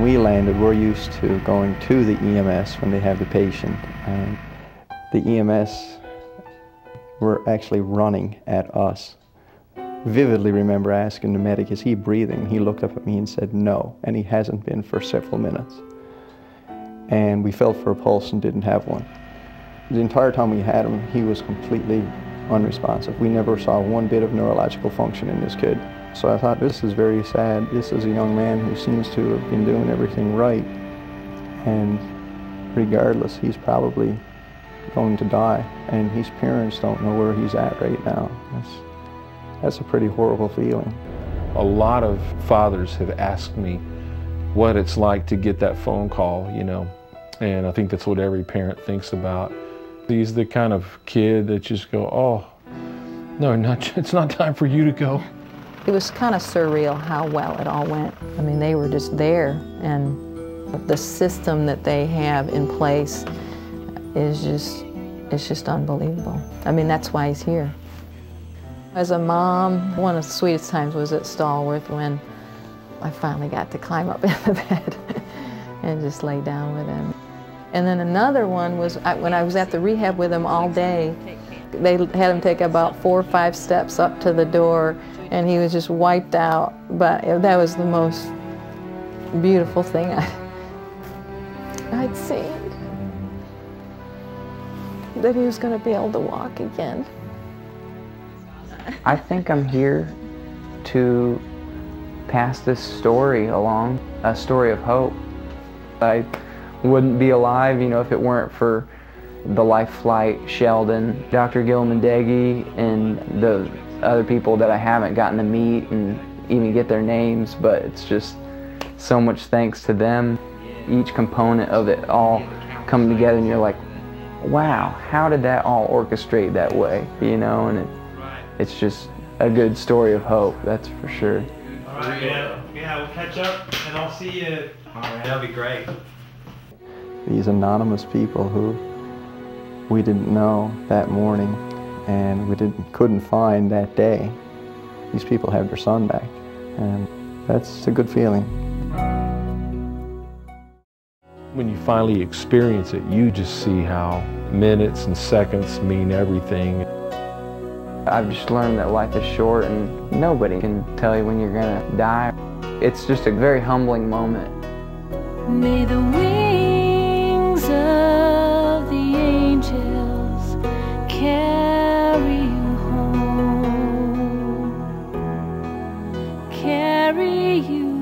when we landed, we're used to going to the EMS when they have the patient. The EMS were actually running at us. Vividly remember asking the medic, is he breathing? He looked up at me and said no, and he hasn't been for several minutes. And we felt for a pulse and didn't have one. The entire time we had him, he was completely unresponsive. We never saw one bit of neurological function in this kid. So I thought, this is very sad. This is a young man who seems to have been doing everything right, and regardless, he's probably going to die, and his parents don't know where he's at right now. That's a pretty horrible feeling. A lot of fathers have asked me what it's like to get that phone call, you know, and I think that's what every parent thinks about. He's the kind of kid that just go, oh, no, it's not time for you to go. It was kind of surreal how well it all went. I mean, they were just there, and the system that they have in place is just unbelievable. I mean, that's why he's here. As a mom, one of the sweetest times was at Stallworth when I finally got to climb up in the bed and just lay down with him. And then another one was when I was at the rehab with him all day. They had him take about 4 or 5 steps up to the door, and he was just wiped out. But that was the most beautiful thing I'd seen. That he was going to be able to walk again. I think I'm here to pass this story along, a story of hope. I wouldn't be alive, you know, if it weren't for the Lifeflight, Sheldon, Dr. Gilmandegi, and the other people that I haven't gotten to meet and even get their names, but it's just so much thanks to them. Each component of it all coming together, and you're like, wow, how did that all orchestrate that way, you know? And it's just a good story of hope, that's for sure. All right, yeah, we'll catch up, and I'll see you. All right, that'll be great. These anonymous people who we didn't know that morning and we couldn't find that day, these people have their son back, and that's a good feeling. When you finally experience it, you just see how minutes and seconds mean everything. I've just learned that life is short and nobody can tell you when you're gonna die. It's just a very humbling moment. May the wings of the angels carry you home, carry you